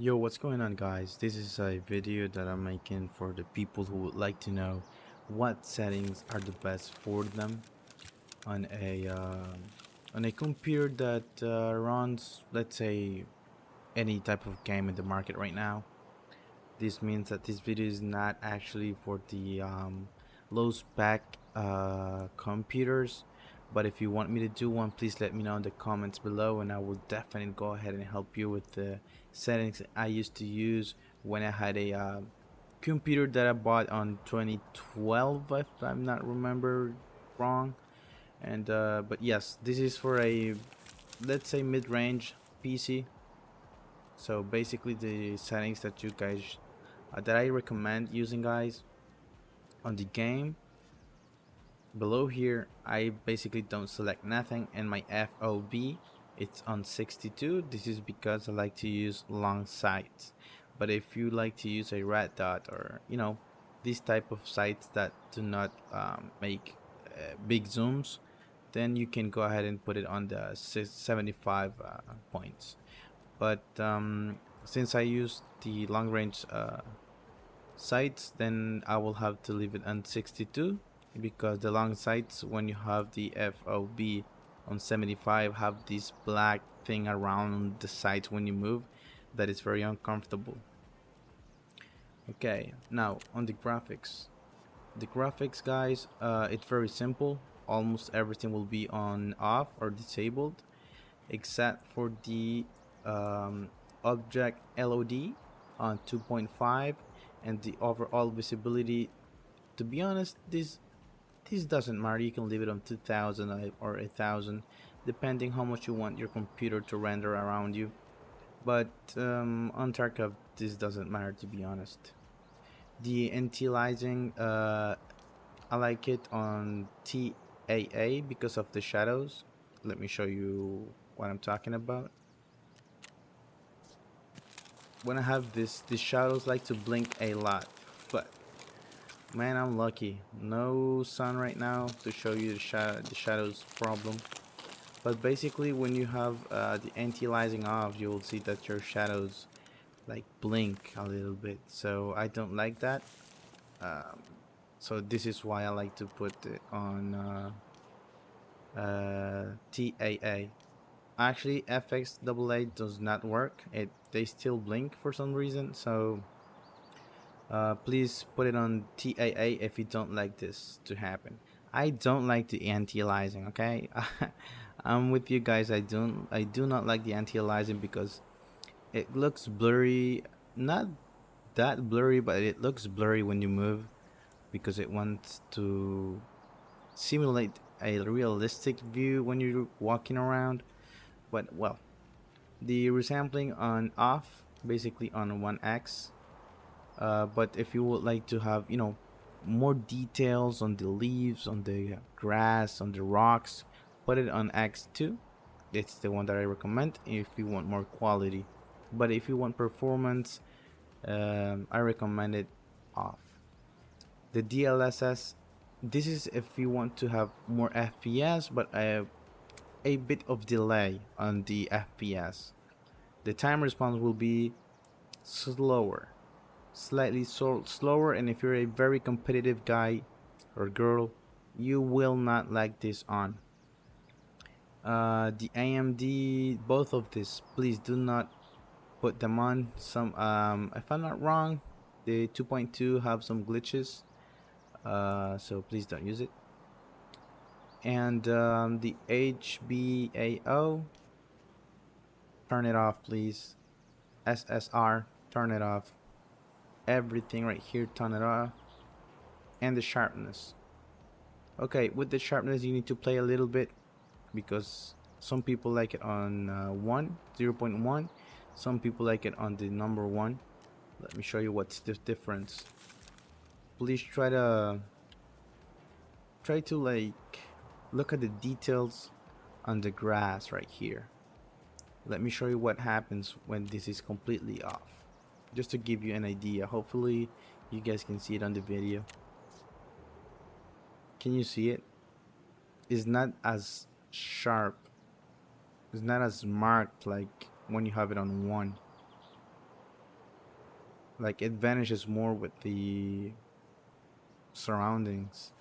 Yo, what's going on, guys? This is a video that I'm making for the people who would like to know what settings are the best for them on a computer that runs, let's say, any type of game in the market right now. This means that this video is not actually for the low spec computers, but if you want me to do one, please let me know in the comments below, and I will definitely go ahead and help you with the settings I used to use when I had a computer that I bought on 2012, if I'm not remember wrong. And but yes, this is for a, let's say, mid-range PC. So basically, the settings that you guys that I recommend using, guys, on the game below here, I basically don't select nothing, and my FOV it's on 62. This is because I like to use long sights. But if you like to use a red dot, or these type of sights that do not make big zooms, then you can go ahead and put it on the 75 points. But since I use the long range sights, then I will have to leave it on 62, because the long sights, when you have the FOB on 75, have this black thing around the sights when you move that is very uncomfortable. Okay, now on the graphics. The graphics, guys, it's very simple. Almost everything will be on off or disabled, except for the um, object LOD on 2.5, and the overall visibility. To be honest, this doesn't matter. You can leave it on 2000 or 1000, depending how much you want your computer to render around you. But on Tarkov, this doesn't matter, to be honest. The anti-aliasing, I like it on TAA because of the shadows. Let me show you what I'm talking about. When I have this, the shadows like to blink a lot, but man, I'm lucky. No sun right now to show you the shadows problem. But basically, when you have the anti-aliasing off, you will see that your shadows like blink a little bit. So I don't like that. Um, so this is why I like to put it on TAA. Actually, FXAA does not work. They still blink for some reason. So please put it on TAA if you don't like this to happen. I don't like the anti-aliasing. Okay, I'm with you guys. I do not like the anti-aliasing because it looks blurry. Not that blurry, but it looks blurry when you move, because it wants to simulate a realistic view when you're walking around. But well, the resampling on off, basically on 1x. But if you would like to have, more details on the leaves, on the grass, on the rocks, put it on X2. It's the one that I recommend if you want more quality. But if you want performance, I recommend it off. The DLSS, this is if you want to have more FPS, but a bit of delay on the FPS. The time response will be slower, slightly slower, and if you're a very competitive guy or girl, you will not like this on. The AMD, both of this, please do not put them on. Some, if I'm not wrong, the 2.2 have some glitches, so please don't use it. And the HBAO, turn it off, please. SSR, turn it off. Everything right here, turn it off. And the sharpness. Okay, with the sharpness, you need to play a little bit, because some people like it on 0.1. Some people like it on the number 1. Let me show you what's the difference. Please try to like look at the details on the grass right here. Let me show you what happens when this is completely off, just to give you an idea. Hopefully you guys can see it on the video. Can you see it? It's not as sharp, it's not as marked like when you have it on 1. like it vanishes more with the surroundings.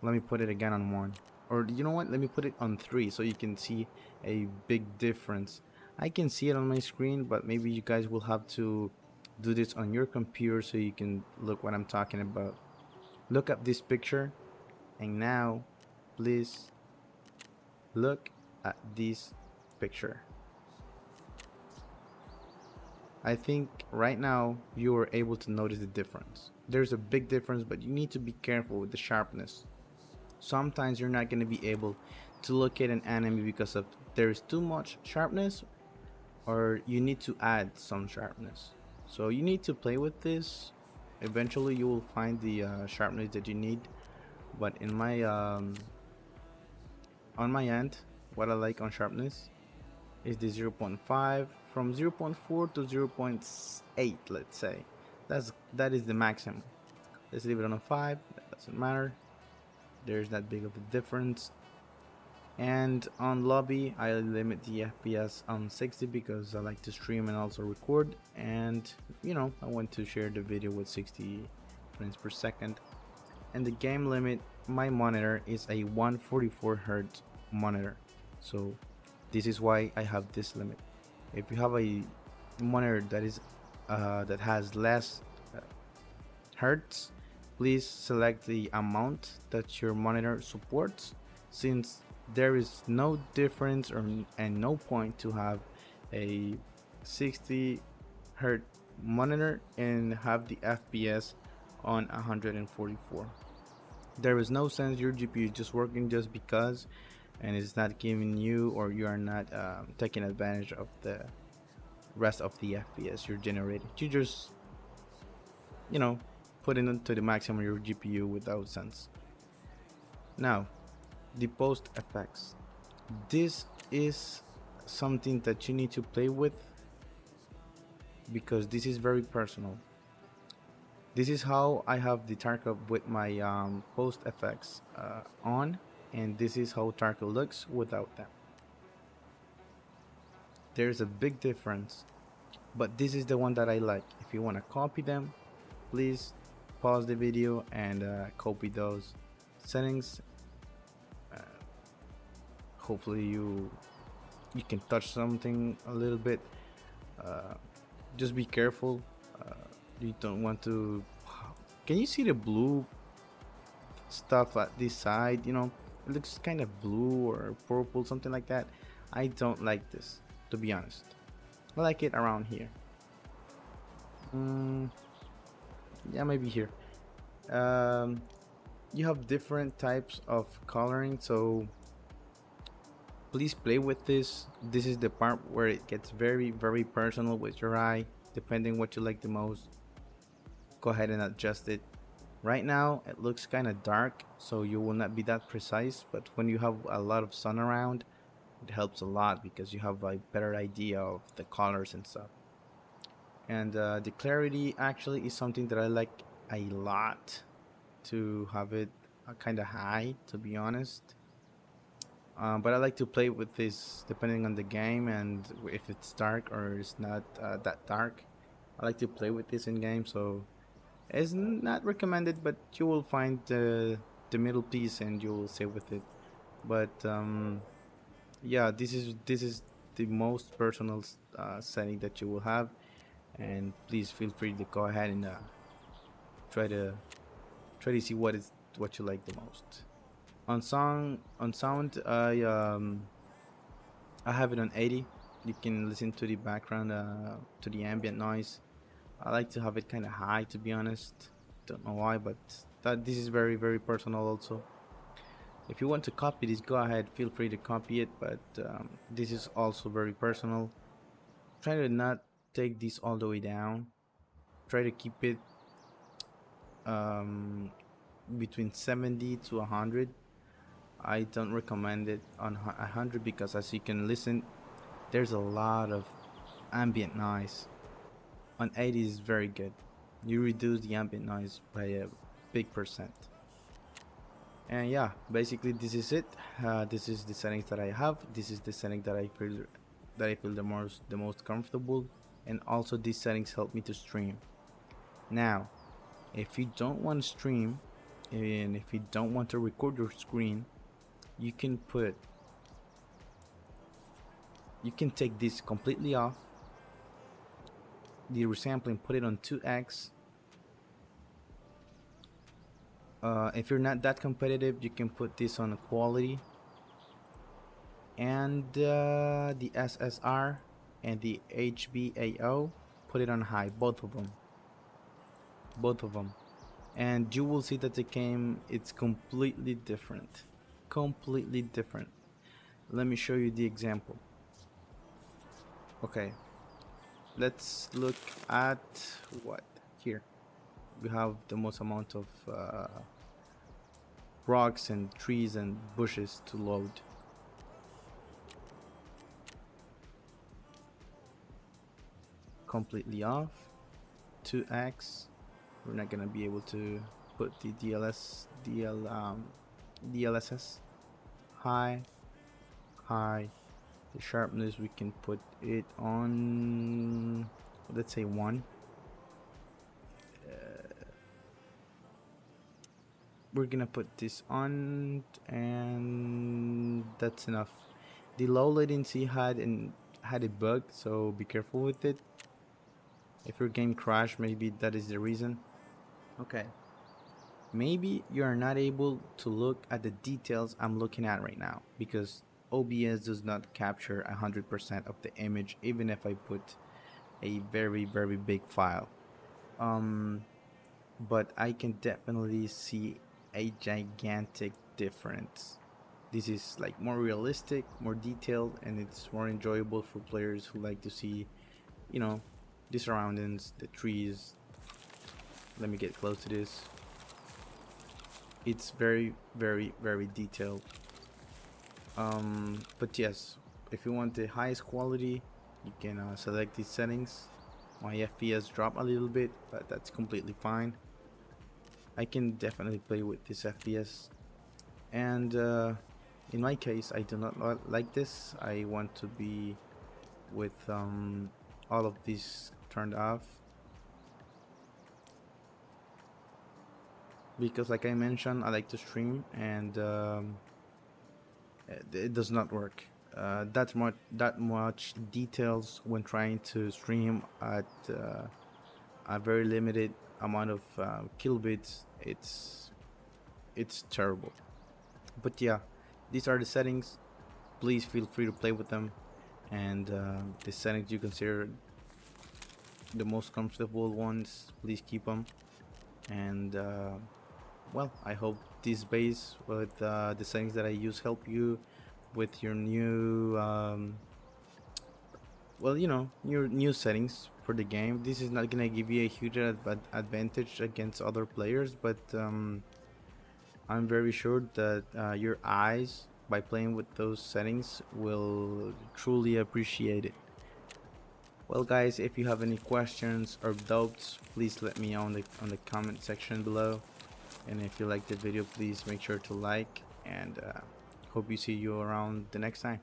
Let me put it again on 1, or you know what, let me put it on 3 so you can see a big difference. I can see it on my screen, but maybe you guys will have to do this on your computer so you can look what I'm talking about. Look up this picture, and now please look at this picture. I think right now you are able to notice the difference. There's a big difference, but you need to be careful with the sharpness. Sometimes you're not going to be able to locate an enemy because of there is too much sharpness, or you need to add some sharpness. So you need to play with this. Eventually you will find the sharpness that you need. But in my on my end, what I like on sharpness is the 0.5, from 0.4 to 0.8, let's say. That is the maximum. Let's leave it on a 5. That doesn't matter. There's that big of a difference. And on lobby, I limit the FPS on 60 because I like to stream and also record, and you know, I want to share the video with 60 frames per second. And the game limit, my monitor is a 144 Hz monitor, so this is why I have this limit. If you have a monitor that is that has less hertz, please select the amount that your monitor supports, since there is no difference and no point to have a 60 hertz monitor and have the FPS on 144. There is no sense your GPU just working just because, and it's not giving you, or you are not taking advantage of the rest of the FPS you're generating. You just, you know, put it into the maximum of your GPU without sense. Now, the post effects. This is something that you need to play with because this is very personal. This is how I have the Tarkov with my post effects on, and this is how Tarkov looks without them. There's a big difference, but this is the one that I like. If you want to copy them, please pause the video and copy those settings. Hopefully you can touch something a little bit. Just be careful. You don't want to. Can you see the blue stuff at this side? You know, it looks kind of blue or purple, something like that. I don't like this, to be honest. I like it around here. Yeah, maybe here. You have different types of coloring, so please play with this. This is the part where it gets very personal with your eye, depending what you like the most. Go ahead and adjust it. Right now it looks kind of dark, so you will not be that precise, but when you have a lot of sun around, it helps a lot because you have a better idea of the colors and stuff. And the clarity actually is something that I like a lot, to have it kind of high, to be honest. But I like to play with this depending on the game and if it's dark or it's not that dark. I like to play with this in game, so it's not recommended, but you will find the middle piece and you will stay with it. But yeah, this is the most personal setting that you will have, and please feel free to go ahead and try to see what you like the most. On sound, I have it on 80. You can listen to the background, to the ambient noise. I like to have it kind of high, to be honest. Don't know why, but this is very personal also. If you want to copy this, go ahead, feel free to copy it, but this is also very personal. Try to not take this all the way down. Try to keep it between 70 to 100. I don't recommend it on 100 because, as you can listen, there's a lot of ambient noise. On 80 is very good. You reduce the ambient noise by a big percent. And yeah, basically this is it. This is the settings that I have. This is the setting that I feel the most comfortable, and also these settings help me to stream. Now, if you don't want to stream and if you don't want to record your screen, you can take this completely off, the resampling, put it on 2x. If you're not that competitive, you can put this on quality, and the SSR and the HBAO, put it on high, both of them, and you will see that the game, it's completely different, completely different. Let me show you the example. Okay, let's look at what here. We have the most amount of rocks and trees and bushes to load. Completely off, 2x. We're not gonna be able to put the DLSS high. The sharpness, we can put it on, let's say 1. We're gonna put this on, and that's enough. The low latency had a bug, so be careful with it. If your game crashed, maybe that is the reason. Okay, maybe you're not able to look at the details I'm looking at right now, because OBS does not capture 100% of the image, even if I put a very big file. But I can definitely see a gigantic difference. This is like more realistic, more detailed, and it's more enjoyable for players who like to see, you know, the surroundings, the trees. Let me get close to this. It's very detailed. But yes, if you want the highest quality, you can select these settings. My FPS drop a little bit, but that's completely fine. I can definitely play with this FPS, and in my case, I do not like this. I want to be with all of these turned off, because like I mentioned, I like to stream, and it does not work that much details when trying to stream at a very limited amount of kilobits. It's terrible. But yeah, these are the settings. Please feel free to play with them, and the settings you consider the most comfortable ones, please keep them. And well, I hope this base with the settings that I use help you with your new well, you know, your new settings for the game. This is not gonna give you a huge advantage against other players, but I'm very sure that your eyes, by playing with those settings, will truly appreciate it. Well guys, if you have any questions or doubts, please let me know on the comment section below. And if you like the video, please make sure to like, and hope you see you around the next time.